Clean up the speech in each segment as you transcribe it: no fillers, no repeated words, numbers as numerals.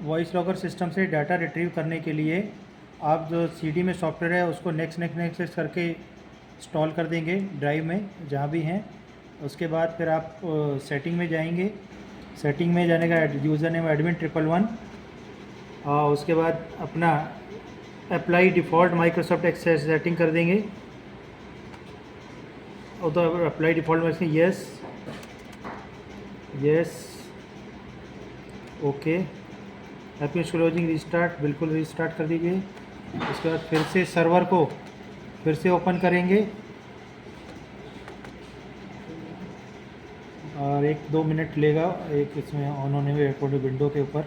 Voice logger system से data retrieve करने के लिए आप जो सीडी में सॉफ्टवेयर है उसको नेक्स्ट करके इंस्टॉल कर देंगे ड्राइव में जहाँ भी हैं। उसके बाद फिर आप सेटिंग में जाएंगे। सेटिंग में जाने का यूज़र नेम एडमिन 111 और उसके बाद अपना apply default Microsoft access setting कर देंगे। और तो अप्लाई डिफ़ॉल्ट में yes yes okay. Application closing restart, बिल्कुल रिस्टार्ट कर दीजिए। उसके बाद फिर से सर्वर को फिर से ओपन करेंगे और 1-2 मिनट लेगा एक इसमें ऑन होने में रिकॉर्ड विंडो के ऊपर।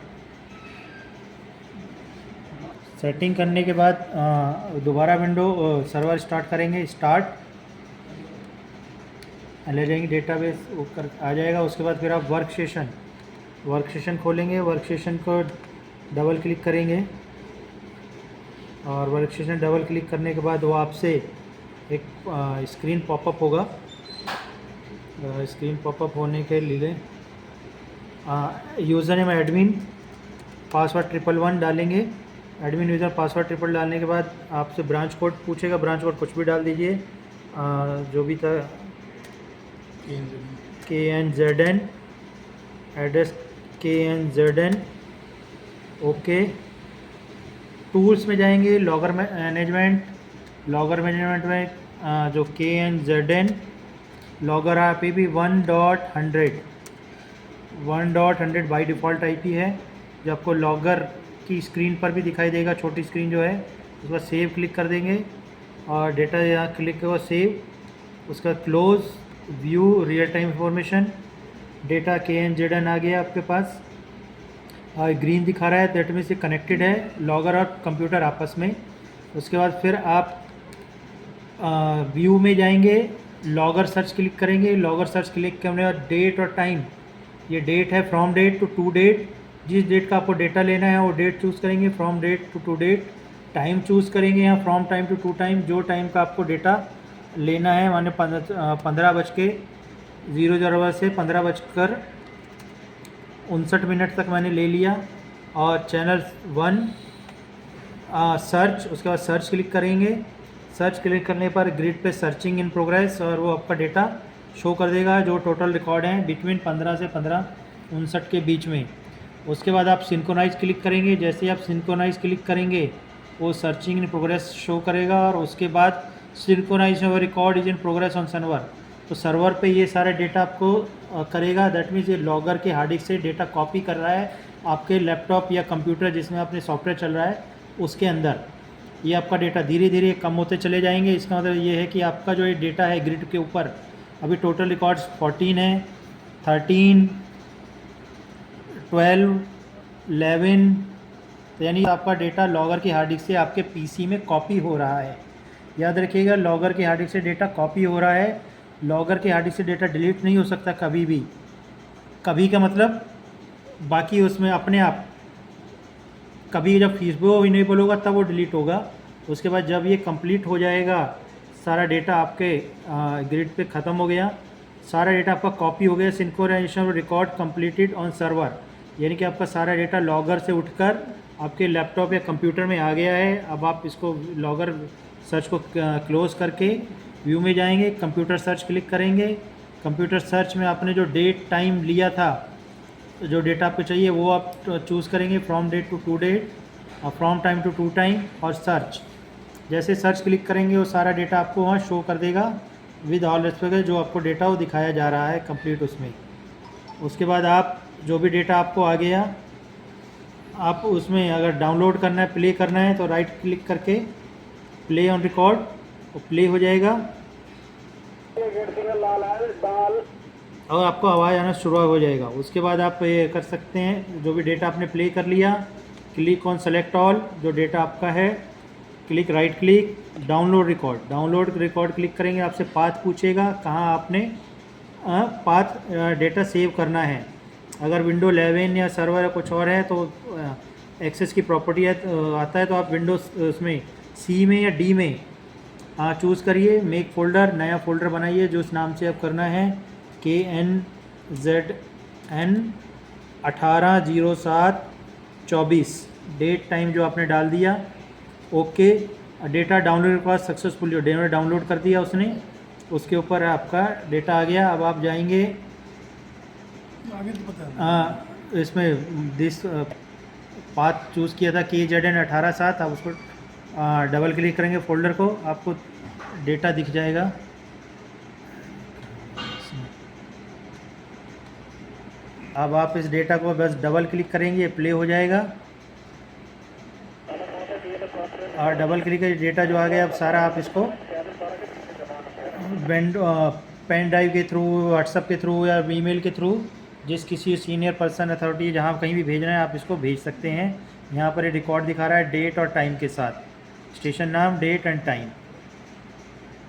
सेटिंग करने के बाद दोबारा विंडो सर्वर स्टार्ट करेंगे। स्टार्ट ले जाएंगे, डेटाबेस ऊपर आ जाएगा। उसके बाद फिर आप वर्क सेशन खोलेंगे। वर्क सेशन को डबल क्लिक करेंगे और वर्क सेशन डबल क्लिक करने के बाद वो आपसे एक स्क्रीन पॉपअप होगा। स्क्रीन पॉपअप होने के लिए यूज़र नेम एडमिन, पासवर्ड 111 डालेंगे। एडमिन यूज़र पासवर्ड 111 डालने के बाद आपसे ब्रांच कोड पूछेगा। ब्रांच कोड कुछ भी डाल दीजिए, जो भी था। KNZN, address KNZN, okay. Tools में जाएंगे, लॉगर मैनेजमेंट में जो KNZN logger IP 1.100 by default IP है, जो आपको लॉगर की स्क्रीन पर भी दिखाई देगा, छोटी स्क्रीन जो है। उसके बाद सेव क्लिक कर देंगे और डेटा यहाँ क्लिक करो सेव। उसका close, view real time information, data KNZN आ गया आपके पास। ग्रीन दिखा रहा है, दैट मीन्स ये कनेक्टेड है लॉगर और कंप्यूटर आपस में। उसके बाद फिर आप व्यू में जाएंगे, लॉगर सर्च क्लिक करेंगे। लॉगर सर्च क्लिक करने के बाद डेट और टाइम, ये डेट है from date to to date. जिस डेट का आपको डेटा लेना है वो डेट चूज़ करेंगे, from date to to date. Time choose करेंगे यहाँ फ्रॉम टाइम टू टाइम, जो टाइम का आपको डेटा लेना है। माने 15:00 से 15:59 तक मैंने ले लिया। और चैनल 1 सर्च, उसके बाद सर्च क्लिक करेंगे। सर्च क्लिक करने पर ग्रिड पे सर्चिंग इन प्रोग्रेस और वो आपका डेटा शो कर देगा, जो टोटल रिकॉर्ड हैं बिटवीन 15 से 15:59 के बीच में। उसके बाद आप सिंक्रोनाइज क्लिक करेंगे। जैसे ही आप सिंक्रोनाइज क्लिक करेंगे वो सर्चिंग इन प्रोग्रेस शो करेगा। और उसके बाद synchronization record is in progress on server, तो सर्वर पे ये सारा डेटा आपको करेगा। दैट मीन्स ये लॉगर के हार्ड डिस्क से डेटा कॉपी कर रहा है आपके लैपटॉप या कंप्यूटर जिसमें अपने सॉफ्टवेयर चल रहा है उसके अंदर। ये आपका डेटा धीरे धीरे कम होते चले जाएंगे। इसका मतलब ये है कि आपका जो ये डेटा है ग्रिड के ऊपर अभी टोटल रिकॉर्ड्स 14 है, 13, 12, 11, तो यानी आपका डेटा लॉगर की हार्ड डिस्क से आपके पीसी में कॉपी हो रहा है। याद रखिएगा, लॉगर की हार्ड डिस्क से डेटा कॉपी हो रहा है। लॉगर की हार्ड डिस्क से डेटा डिलीट नहीं हो सकता कभी भी। कभी का मतलब बाकी उसमें अपने आप, कभी जब फीसबुक इनेबल होगा तब वो डिलीट होगा। उसके बाद जब ये कंप्लीट हो जाएगा, सारा डेटा आपके ग्रिड पे ख़त्म हो गया, सारा डेटा आपका कॉपी हो गया। Synchronization record completed on server, यानी कि आपका सारा डेटा लॉगर से उठकर आपके लैपटॉप या कंप्यूटर में आ गया है। अब आप इसको लॉगर सर्च को क्लोज करके व्यू में जाएंगे, कंप्यूटर सर्च क्लिक करेंगे। कंप्यूटर सर्च में आपने जो डेट टाइम लिया था, जो डेटा आपको चाहिए वो आप चूज़ करेंगे, from date to to date और from time to to time. और सर्च, जैसे सर्च क्लिक करेंगे वो सारा डेटा आपको वहाँ शो कर देगा विद ऑल रेस्पेक्ट, जो आपको डेटा वो दिखाया जा रहा है कंप्लीट उसमें। उसके बाद आप जो भी डेटा आपको आ गया, आप उसमें अगर डाउनलोड करना है, प्ले करना है, तो राइट क्लिक करके प्ले ऑन रिकॉर्ड, वो प्ले हो जाएगा और आपको आवाज़ आना शुरू हो जाएगा। उसके बाद आप ये कर सकते हैं, जो भी डेटा आपने प्ले कर लिया, क्लिक ऑन सेलेक्ट ऑल, जो डेटा आपका है, click right click, download record click करेंगे। आपसे पाथ पूछेगा कहाँ आपने पाथ डेटा सेव करना है। अगर विंडो 11 या सर्वर या कुछ और है तो एक्सेस की प्रॉपर्टी आता है, तो आप विंडोज उसमें C में या D में चूज़ करिए। मेक फोल्डर, नया फोल्डर बनाइए जो उस नाम से आप करना है, KNZN 1807 24 डेट टाइम जो आपने डाल दिया, okay. Data download required successfully, data download कर दिया उसने, उसके ऊपर आपका डेटा आ गया। अब आप जाएंगे आगे तो पता है। इसमें दिस पाथ चूज़ किया था KZN 18/7, आप उसको डबल क्लिक करेंगे फोल्डर को, आपको डेटा दिख जाएगा। अब आप इस डेटा को बस डबल क्लिक करेंगे, प्ले हो जाएगा, और डबल क्लिक करके डेटा जो आ गया, अब सारा आप इसको पेन ड्राइव के थ्रू, व्हाट्सएप के थ्रू या ईमेल के थ्रू, जिस किसी सीनियर पर्सन अथॉरिटी जहाँ कहीं भी भेजना है आप इसको भेज सकते हैं। यहाँ पर ये रिकॉर्ड दिखा रहा है डेट और टाइम के साथ, स्टेशन नाम, डेट एंड टाइम।